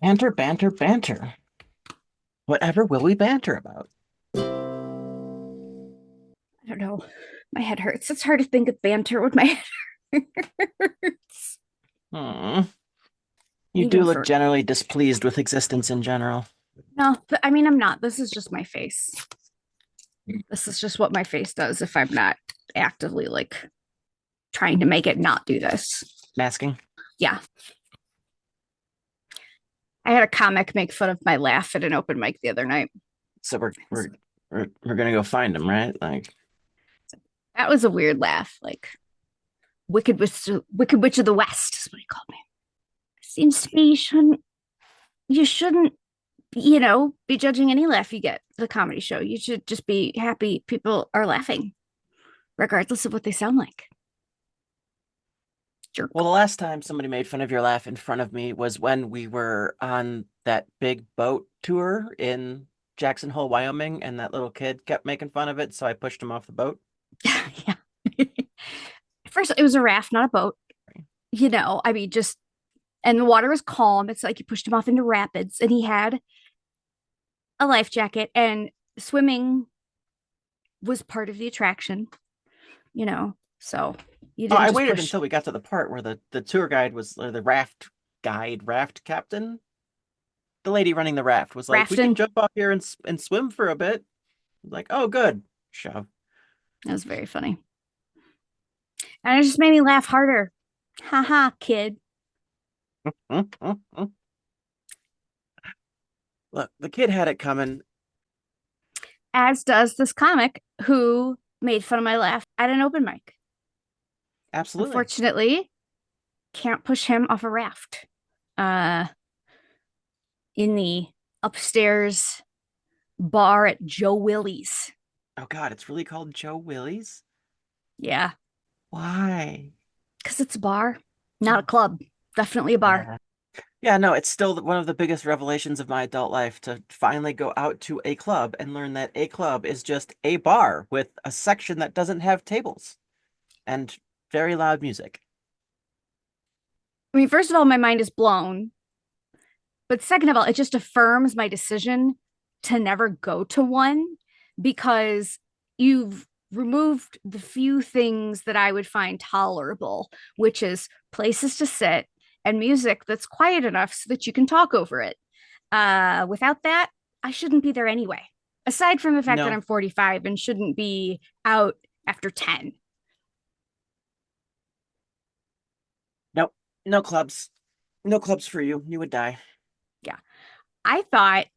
Banter, banter, banter. Whatever will we banter about? I don't know. My head hurts. It's hard to think of banter when my head hurts. Hmm. You You do go look for generally displeased with existence in general. no, I mean I'm not. This is just my face. This is just what my face does if I'm not actively like trying to make it not do this. Masking. Yeah. I had a comic make fun of my laugh at an open mic the other night. So we're gonna go find him, right? Like, That was a weird laugh. Like Wicked Witch of the West is what he called me. Seems to me you shouldn't be judging any laugh you get at a comedy show. You should just be happy people are laughing, regardless of what they sound like. well, Jerk. the last time somebody made fun of your laugh in front of me was when we were on that big boat tour in Jackson Hole, Wyoming, and that little kid kept making fun of it, so I pushed him off the boat. Yeah. First, it was a raft, not a boat. I mean, just, and the water was calm. It's like you pushed him off into rapids, and he had a life jacket, and swimming was part of the attraction. So you Oh, didn't I just waited push. until we got to the part where the tour guide was, or the raft captain, the lady running the raft was like, "We can Rafting. jump off here and swim for a bit." Like, "Oh, good." Shove. That was very funny. And it just made me laugh harder. Ha ha, kid. Look, the kid had it coming. As does this comic who made fun of my laugh at an open mic. Absolutely. Unfortunately, can't push him off a raft uh in the upstairs bar at Joe Willie's. Oh God, it's really called Joe Willie's? Yeah, Why? because it's a bar, not a club. Definitely a bar. Yeah. Yeah, no, it's still one of the biggest revelations of my adult life to finally go out to a club and learn that a club is just a bar with a section that doesn't have tables and very loud music. I mean, first of all, my mind is blown. But second of all, it just affirms my decision to never go to one because you've removed the few things that I would find tolerable, which is places to sit and music that's quiet enough so that you can talk over it. Without that, I shouldn't be there anyway. Aside from the fact that No, I'm 45 and shouldn't be out after 10. nope, no clubs. No clubs for you. You would die. Yeah. I thought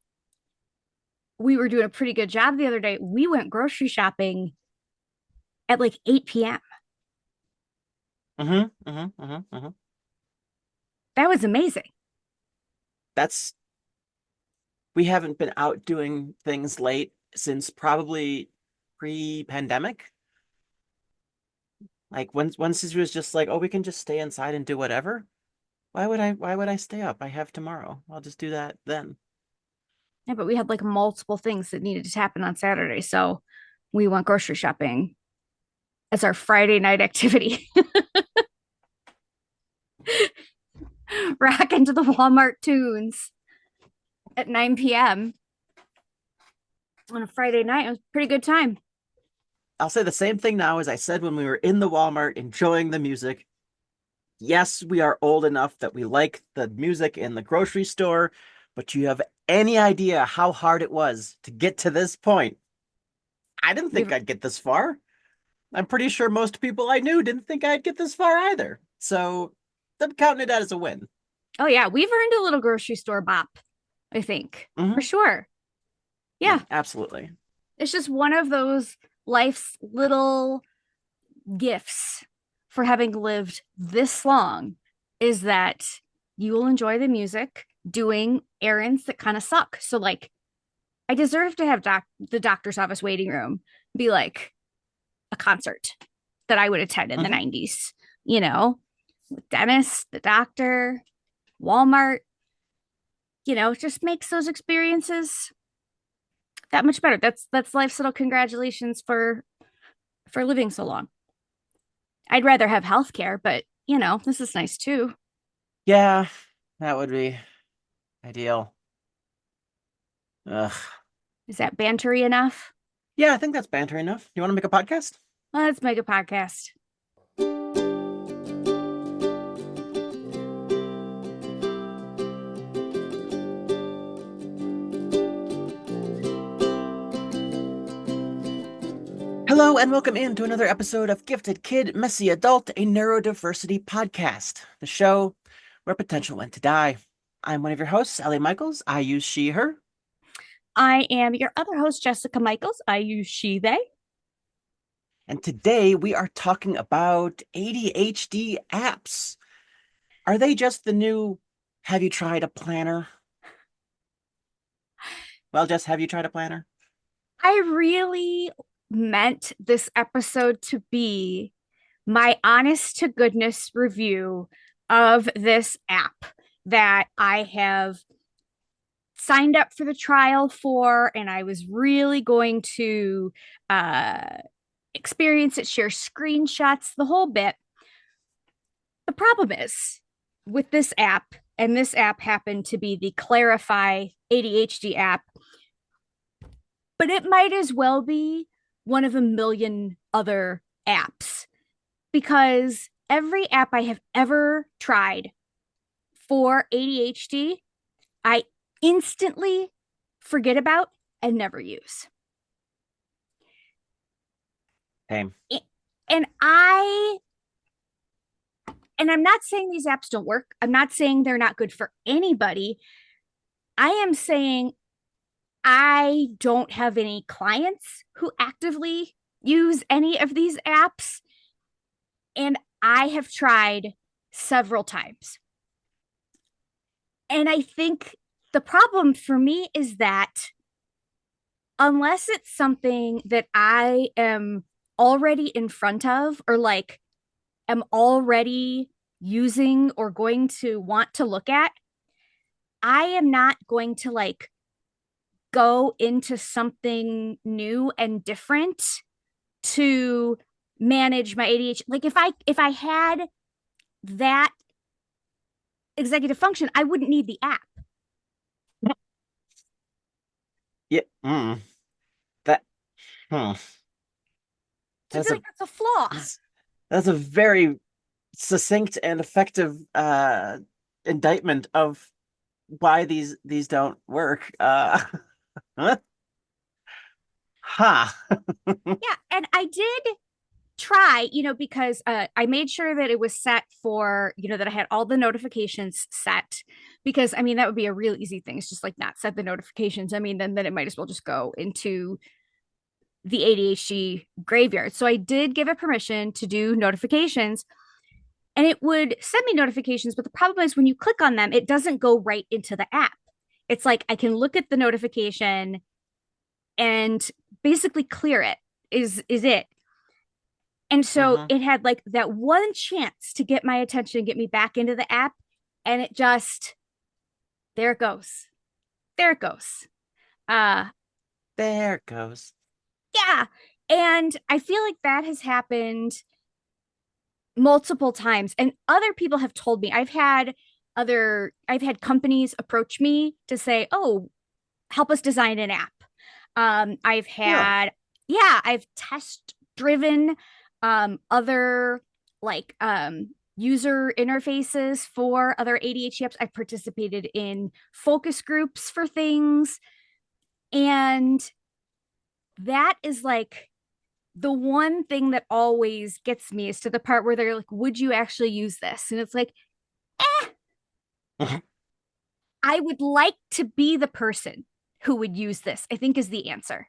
we were doing a pretty good job the other day. We went grocery shopping at like 8 p.m. That was amazing. That's we haven't been out doing things late since probably pre-pandemic. Like once it was just like, oh, we can just stay inside and do whatever. Why would I stay up? I have tomorrow. I'll just do that then. Yeah, but we had like multiple things that needed to happen on Saturday. So we went grocery shopping as our Friday night activity. Rock into the Walmart tunes at 9 p.m. on a Friday night. It was a pretty good time. I'll say the same thing now as I said when we were in the Walmart enjoying the music. Yes, we are old enough that we like the music in the grocery store, but you have any idea how hard it was to get to this point? I didn't think We've I'd get this far. I'm pretty sure most people I knew didn't think I'd get this far either. So I'm counting it as a win. oh yeah, we've earned a little grocery store bop, I think. For Hmm. sure. No, Yeah. absolutely. It's just one of those life's little gifts for having lived this long is that you will enjoy the music doing errands that kind of suck. So like I deserve to have the doctor's office waiting room be like a concert that I would attend in the Hmm. 90s, you know, with dentist, the doctor, Walmart, it just makes those experiences that much better. That's life's little congratulations for living so long. I'd rather have health care, but this is nice too. Yeah, that would be. Ideal. Ugh. Is that bantery enough? Yeah, I think that's banter enough. You want to make a podcast? Let's make a podcast. Hello and welcome in to another episode of Gifted Kid, Messy Adult, a neurodiversity podcast, the show where potential went to die. I'm one of your hosts, Ellie Michaels. I use she, her. I am your other host, Jessica Michaels. I use she, they. And today we are talking about ADHD apps. Are they just the new, have you tried a planner? Well, just have you tried a planner? I really meant this episode to be my honest to goodness review of this app that I have signed up for the trial for, and I was really going to experience it, share screenshots, the whole bit. The problem is with this app, and this app happened to be the Clarify ADHD app, but it might as well be one of a million other apps because every app I have ever tried for ADHD, I instantly forget about and never use. Same. And I and I'm not saying these apps don't work. I'm not saying they're not good for anybody. I am saying I don't have any clients who actively use any of these apps. And I have tried several times. And I think the problem for me is that unless it's something that I am already in front of or like am already using or going to want to look at, I am not going to like go into something new and different to manage my ADHD. Like if I had that executive function, I wouldn't need the app. Yeah. That. Hmm. So I That's feel a like that's a flaw. that's a very succinct and effective indictment of why these don't work. Ha. Yeah, and I did try, because I made sure that it was set for, that I had all the notifications set because I mean that would be a real easy thing. It's just like not set the notifications. I mean, then it might as well just go into the ADHD graveyard. So I did give it permission to do notifications and it would send me notifications. But the problem is when you click on them, it doesn't go right into the app. It's like I can look at the notification and basically clear it is it. And so Hmm. it had like that one chance to get my attention and get me back into the app. And it just, there it goes. There it goes. Uh, There it goes. yeah. And I feel like that has happened multiple times. And other people have told me, I've had companies approach me to say, oh, help us design an app. I've Really? had, yeah, I've test driven other like user interfaces for other ADHD apps. I've participated in focus groups for things. And that is like the one thing that always gets me is to the part where they're like, would you actually use this? And it's like, eh, I would like to be the person who would use this, I think is the answer,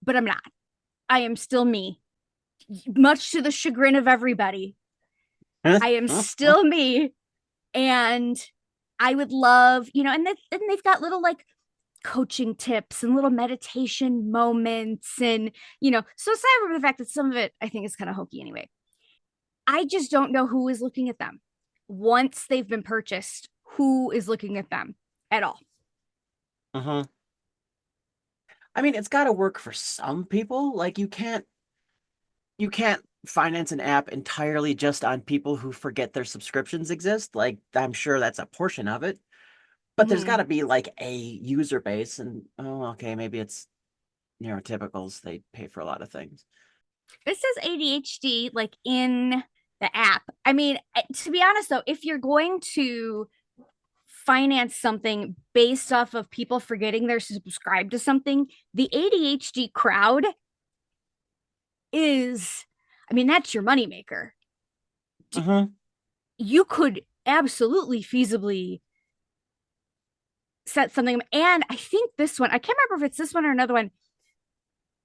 but I'm not. I am still me, much to the chagrin of everybody. I am still me. And I would love, and they've got little like coaching tips and little meditation moments. And, so aside from the fact that some of it I think is kind of hokey anyway, I just don't know who is looking at them once they've been purchased, who is looking at them at all. Hmm. I mean, it's got to work for some people. Like you can't finance an app entirely just on people who forget their subscriptions exist. Like I'm sure that's a portion of it. but there's got Mhm. to be like a user base, and oh, okay, maybe it's neurotypicals. They pay for a lot of things. It says ADHD like in the app. I mean, to be honest though, if you're going to finance something based off of people forgetting they're subscribed to something, the ADHD crowd is, I mean, that's your moneymaker. Hmm. You could absolutely feasibly set something. And I think this one, I can't remember if it's this one or another one,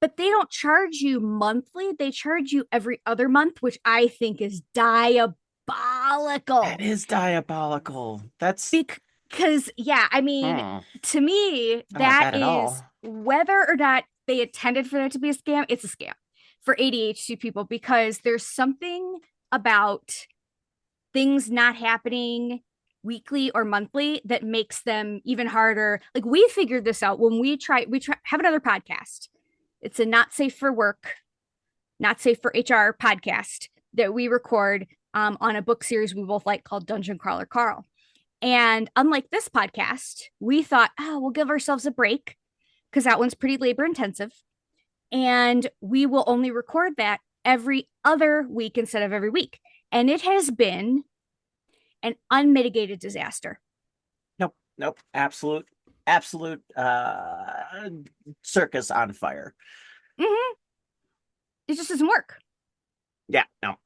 but they don't charge you monthly. They charge you every other month, which I think is That diabolical. is diabolical. That's Because, yeah, I mean, I to me, don't like that that at is all. whether or not they intended for that to be a scam, it's a scam for ADHD people because there's something about things not happening weekly or monthly that makes them even harder. Like we figured this out when we try have another podcast. It's a not safe for work, not safe for HR podcast that we record on a book series we both like called Dungeon Crawler Carl. And unlike this podcast, we thought, oh, we'll give ourselves a break because that one's pretty labor intensive. And we will only record that every other week instead of every week. And it has been an unmitigated disaster. Nope, nope. Absolute circus on fire. Mm-hmm. It just doesn't work Yeah, no.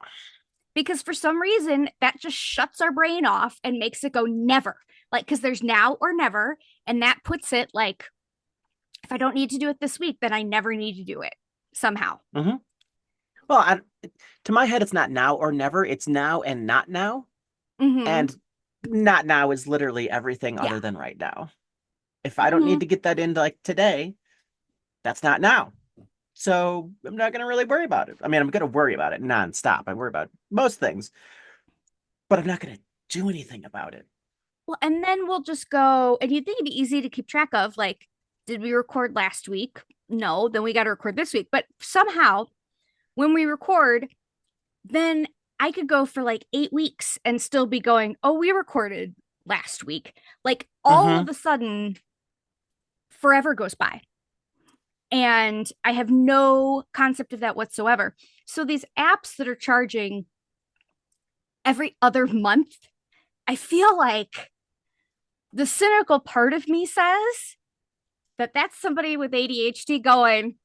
because for some reason that just shuts our brain off and makes it go never. Like, because there's now or never. And that puts it like, if I don't need to do it this week, then I never need to do it somehow. Hmm. Well, to my head, it's not now or never. It's now and not now. Mm-hmm. And not now is literally everything Yeah. other than right now. If I don't Mm-hmm. need to get that in like today, that's not now. So I'm not going to really worry about it. I mean, I'm going to worry about it nonstop. I worry about most things, but I'm not going to do anything about it. Well, and then we'll just go, and you'd think it'd be easy to keep track of. Like, did we record last week? No, then we got to record this week. But somehow, when we record, then I could go for like 8 weeks and still be going, oh, we recorded last week. Like, all of Hmm. a sudden, forever goes by. And I have no concept of that whatsoever. So, these apps that are charging every other month, I feel like the cynical part of me says that that's somebody with ADHD going,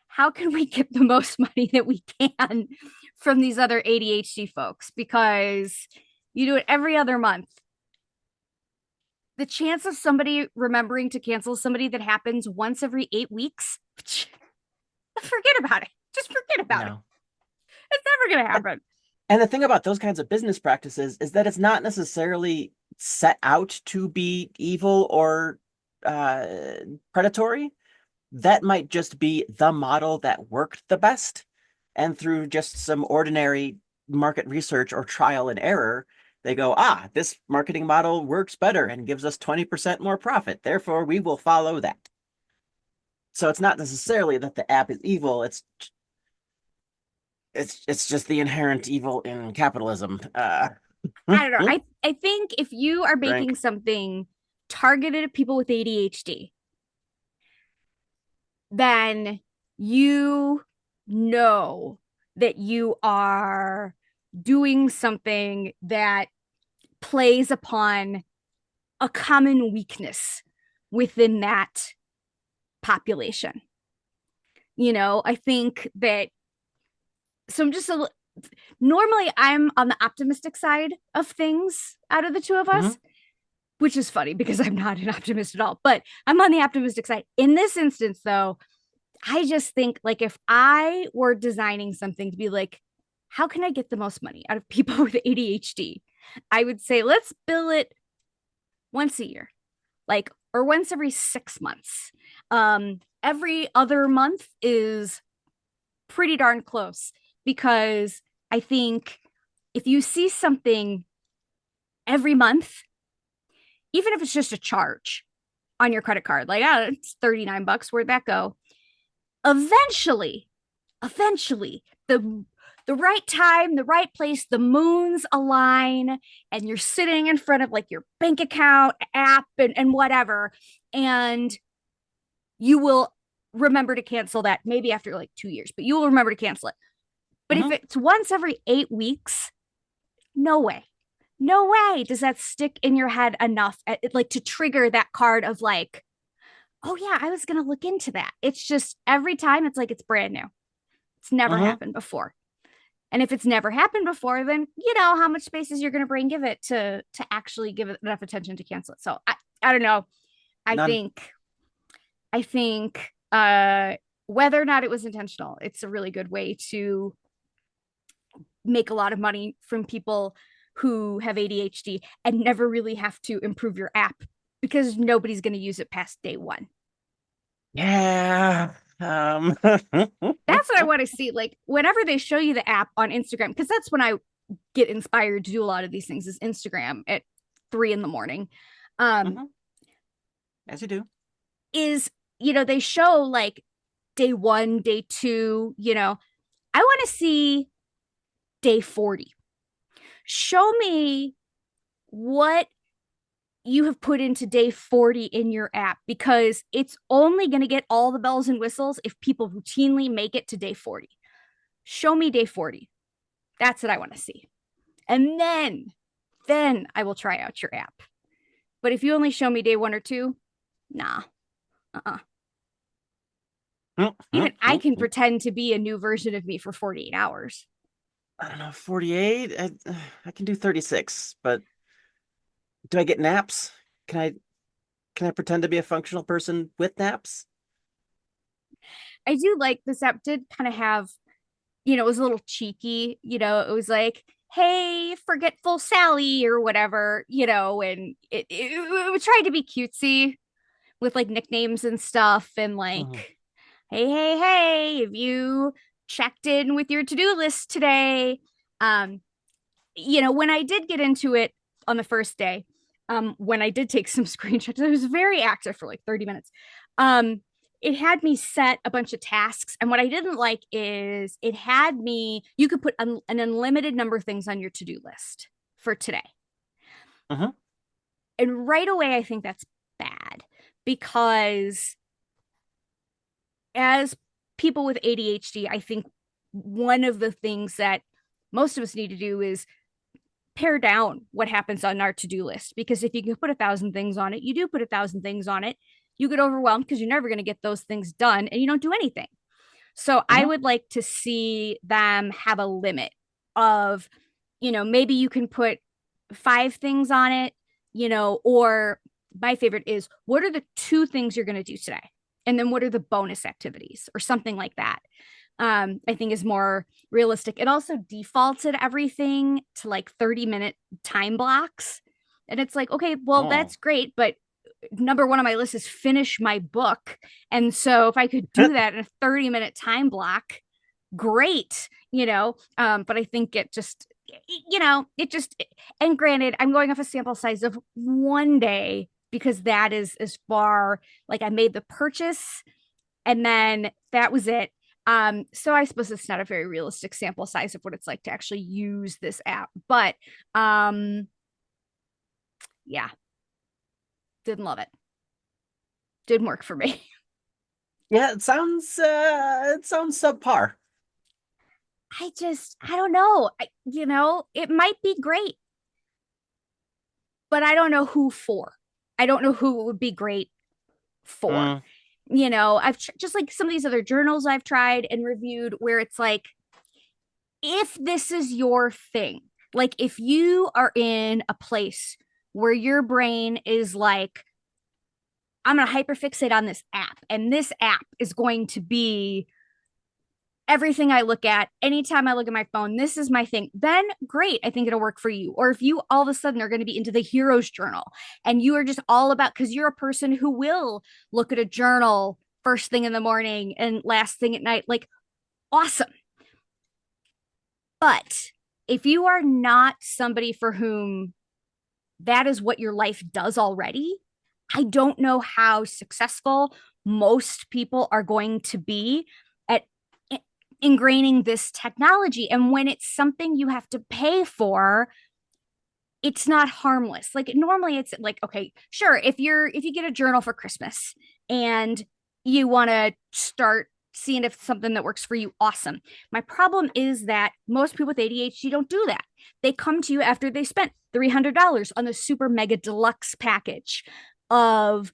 how can we get the most money that we can from these other ADHD folks? Because you do it every other month. The chance of somebody remembering to cancel somebody that happens once every 8 weeks, forget about it. Just forget about it. No. It's never going to happen. And the thing about those kinds of business practices is that it's not necessarily set out to be evil or uh, predatory. That might just be the model that worked the best. And through just some ordinary market research or trial and error, they go, ah, this marketing model works better and gives us 20% more profit. Therefore, we will follow that. So it's not necessarily that the app is evil. It's just the inherent evil in capitalism. I don't know. I think if you are making Drink. something targeted at people with ADHD, then you know that you are doing something that plays upon a common weakness within that population. I think that so I'm just normally I'm on the optimistic side of things out of the two of Hmm. us, which is funny because I'm not an optimist at all, but I'm on the optimistic side. In this instance, though, I just think like if I were designing something to be like, how can I get the most money out of people with ADHD? I would say, let's bill it once a year, like, or once every 6 months. Every other month is pretty darn close because I think if you see something every month, even if it's just a charge on your credit card, like, it's 39 bucks, where'd that go? Eventually, the the right time, the right place, the moons align, and you're sitting in front of like your bank account app and whatever. And you will remember to cancel that maybe after like 2 years, but you will remember to cancel it. But if Hmm. it's once every 8 weeks, no way. No way does that stick in your head enough like to trigger that card of like, oh yeah, I was going to look into that. It's just every time it's like it's brand new. It's never Hmm. happened before. And if it's never happened before, then you know how much space is you're going to bring give it to actually give it enough attention to cancel it. So I don't know. I None. think I think whether or not it was intentional, it's a really good way to make a lot of money from people who have ADHD and never really have to improve your app because nobody's going to use it past day one. Yeah. That's what I want to see. Like whenever they show you the app on Instagram, because that's when I get inspired to do a lot of these things is Instagram at 3 in the morning. Um, Mhm. As you do. is they show like day one, day two, I want to see day 40. Show me what you have put into day 40 in your app because it's only going to get all the bells and whistles if people routinely make it to day 40. Show me day 40. That's what I want to see. And then I will try out your app. But if you only show me day 1 or 2, nah. Uh-uh. Even I can I pretend to be a new version of me for 48 hours. don't know, 48. I can do 36, but do I get naps? Can I can I pretend to be a functional person with naps? I do like this app did kind of have, it was a little cheeky, it was like, hey, forgetful Sally or whatever, and it tried to be cutesy with like nicknames and stuff and Mhm. like, hey, have you checked in with your to-do list today? Um, when I did get into it on the first day, when I did take some screenshots, I was very active for like 30 minutes. Um, it had me set a bunch of tasks. And what I didn't like is it had me, you could put an unlimited number of things on your to do list for today. Mhm. And right away, I think that's bad because as people with ADHD, I think one of the things that most of us need to do is pare down what happens on our to-do list because if you can put 1,000 things on it, you do put 1,000 things on it, you get overwhelmed because you're never going to get those things done and you don't do anything. So I Mhm. would like to see them have a limit of, maybe you can put 5 things on it, or my favorite is what are the 2 things you're going to do today, and then what are the bonus activities or something like that. I think is more realistic. It also defaulted everything to like 30-minute time blocks. And it's like, okay, well, Oh. that's great, but number one on my list is finish my book. And so if I could do that in a 30-minute time block, great, but I think it just, and granted, I'm going off a sample size of one day because that is as far like I made the purchase and then that was it. So I suppose it's not a very realistic sample size of what it's like to actually use this app, but yeah, didn't love it. Didn't work for me. Yeah, it sounds subpar. I don't know. It might be great, but I don't know who for. I don't know who it would be great for. Mm. Just like some of these other journals I've tried and reviewed where it's like, if this is your thing, like if you are in a place where your brain is like, I'm going to hyperfixate on this app, and this app is going to be everything I look at. Anytime I look at my phone, this is my thing. Then great. I think it'll work for you. Or if you all of a sudden are going to be into the hero's journal and you are just all about, because you're a person who will look at a journal first thing in the morning and last thing at night, like awesome. But if you are not somebody for whom that is what your life does already, I don't know how successful most people are going to be at ingraining this technology. And when it's something you have to pay for, it's not harmless. Like normally it's like, okay, sure, if you get a journal for Christmas and you want to start seeing if it's something that works for you, awesome. My problem is that most people with ADHD don't do that. They come to you after they spent $300 on the super mega deluxe package of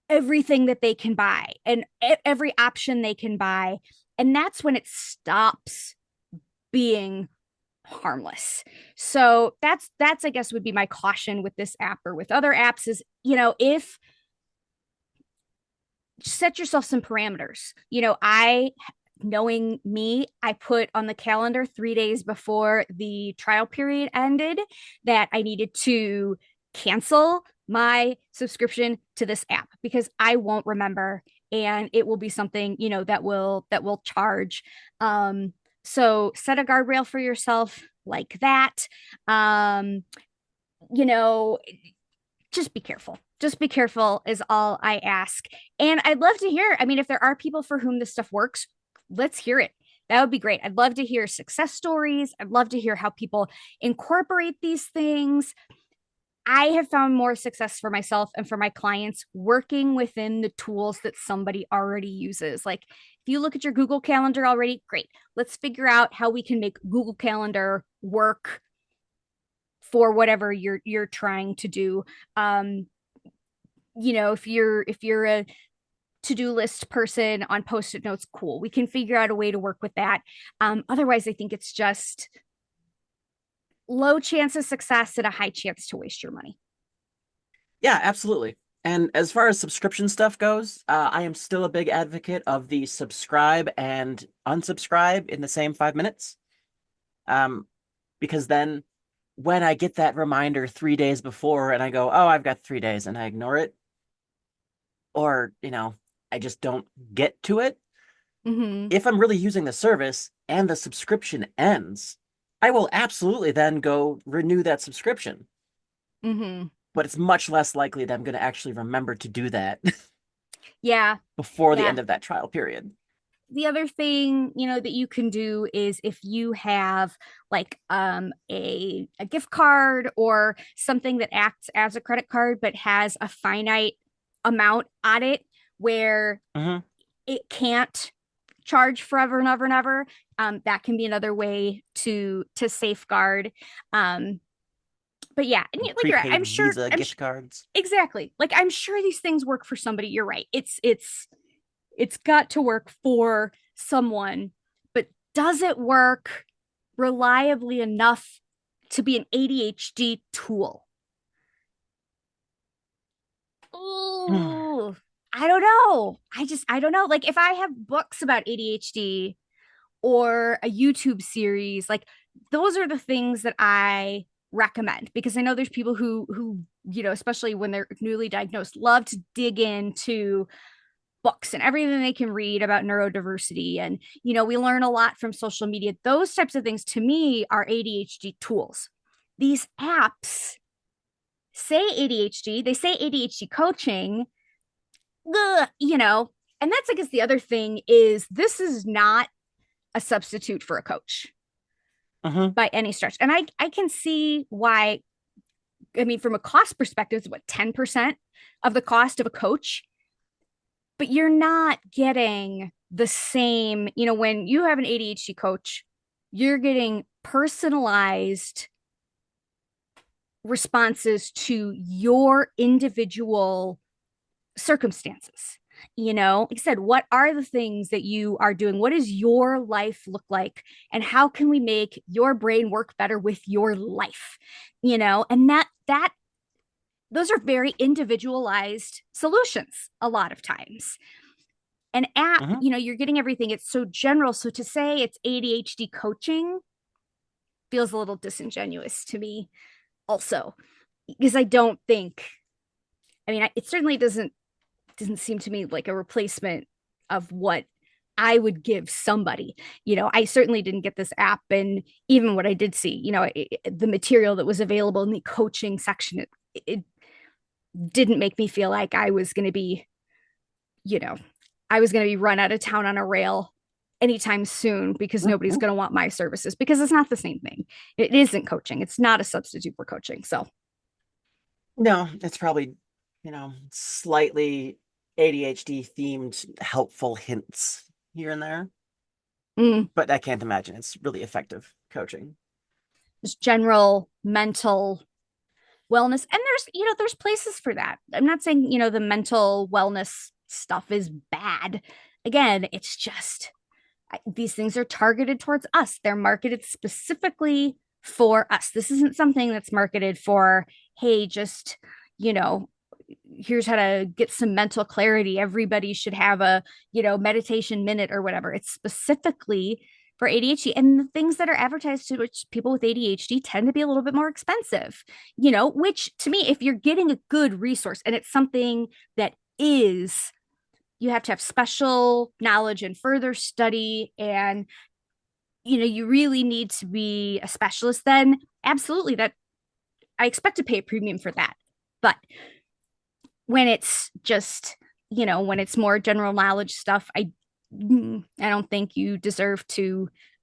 everything that they can buy and every option they can buy. And that's when it stops being harmless. So that's I guess would be my caution with this app or with other apps is, if set yourself some parameters. I knowing me, I put on the calendar 3 days before the trial period ended that I needed to cancel my subscription to this app because I won't remember and it will be something, that will charge. So set a guardrail for yourself like that. Um, you know, just be careful. Just be careful is all I ask. And I'd love to hear, I mean, if there are people for whom this stuff works, let's hear it. That would be great. I'd love to hear success stories. I'd love to hear how people incorporate these things. I have found more success for myself and for my clients working within the tools that somebody already uses. Like if you look at your Google Calendar already, great. Let's figure out how we can make Google Calendar work for whatever you're trying to do. If you're a to-do list person on post-it notes, cool. We can figure out a way to work with that. Otherwise, I think it's just low chance of success and a high chance to waste your money. Yeah, absolutely. And as far as subscription stuff goes, I am still a big advocate of the subscribe and unsubscribe in the same 5 minutes. Um, because then when I get that reminder 3 days before and I go, oh, I've got 3 days and I ignore it, or, I just don't get to it. Mm-hmm. If I'm really using the service and the subscription ends, I will absolutely then go renew that subscription. Mm-hmm. But it's much less likely that I'm going to actually remember to do that Yeah. before the Yeah. end of that trial period. The other thing, that you can do is if you have like a gift card or something that acts as a credit card but has a finite amount on it where Hmm. it can't charge forever and ever and ever. That can be another way to safeguard. Um, but yeah, and like you're right, Prepaid Visa gift cards. exactly. Like I'm sure these things work for somebody. You're right. It's got to work for someone, but does it work reliably enough to be an ADHD tool? Oh, I don't know. I don't know. Like if I have books about ADHD or a YouTube series, like those are the things that I recommend because I know there's people who especially when they're newly diagnosed, love to dig into books and everything they can read about neurodiversity. And, we learn a lot from social media. Those types of things to me are ADHD tools. These apps say ADHD, they say ADHD coaching, and that's, I guess, the other thing is this is not a substitute for a coach Hmm. by any stretch. And I can see why. I mean, from a cost perspective, it's what 10% of the cost of a coach, but you're not getting the same, when you have an ADHD coach, you're getting personalized responses to your individual circumstances. Like I said, what are the things that you are doing? What does your life look like? And how can we make your brain work better with your life? And that those are very individualized solutions a lot of times. An app, Hmm. you're getting everything. It's so general. So to say it's ADHD coaching feels a little disingenuous to me also, because I don't think, I mean, it certainly doesn't seem to me like a replacement of what I would give somebody. I certainly didn't get this app. And even what I did see, the material that was available in the coaching section, it didn't make me feel like you know, I was going to be run out of town on a rail anytime soon because nobody's Mhm. going to want my services because it's not the same thing. It isn't coaching. It's not a substitute for coaching. So, No, it's probably, slightly ADHD themed helpful hints here and there, mm, but I can't imagine it's really effective coaching. just general mental wellness. And there's places for that. I'm not saying, the mental wellness stuff is bad. Again, it's just these things are targeted towards us. They're marketed specifically for us. This isn't something that's marketed for, hey, just, you know, here's how to get some mental clarity. Everybody should have a, meditation minute or whatever. It's specifically for ADHD. And the things that are advertised to which people with ADHD tend to be a little bit more expensive, which to me, if you're getting a good resource and it's something that is, you have to have special knowledge and further study and you really need to be a specialist, then absolutely that I expect to pay a premium for that. But when it's just, when it's more general knowledge stuff, I don't think you deserve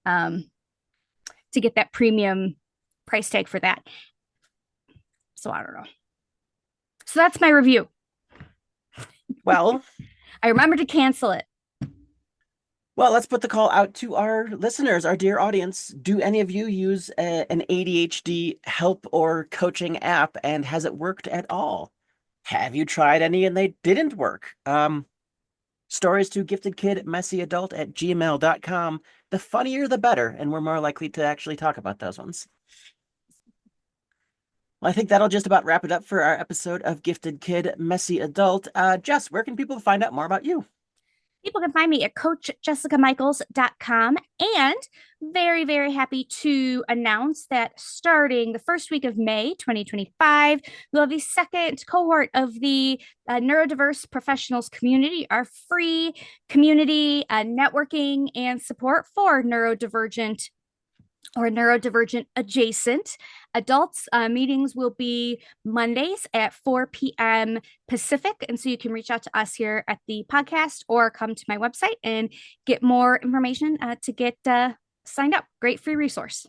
um to get that premium price tag for that. So I don't know. So that's my review. Well, I remember to cancel it. well, let's put the call out to our listeners, our dear audience. Do any of you use an ADHD help or coaching app, and has it worked at all? Have you tried any and they didn't work? Stories to giftedkidmessyadult@gmail.com. The funnier, the better, and we're more likely to actually talk about those ones. Well, I think that'll just about wrap it up for our episode of Gifted Kid, Messy Adult. Jess, where can people find out more about you? People can find me at coachjessicamichaels.com. And very, very happy to announce that starting the first week of May 2025, we'll have the second cohort of the neurodiverse professionals community, our free community networking and support for neurodivergent or neurodivergent adjacent adults. Meetings will be Mondays at 4 p.m. Pacific. And so you can reach out to us here at the podcast or come to my website and get more information to get signed up. Great free resource.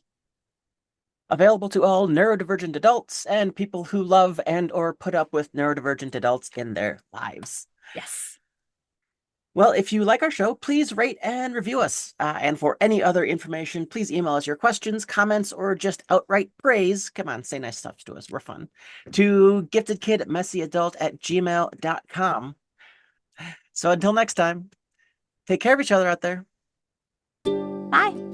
Available to all neurodivergent adults and people who love and or put up with neurodivergent adults in their lives. Yes. Well, if you like our show, please rate and review us. And for any other information, please email us your questions, comments, or just outright praise. Come on, say nice stuff to us. We're fun. To giftedkidmessyadult@gmail.com. So until next time, take care of each other out there. Bye.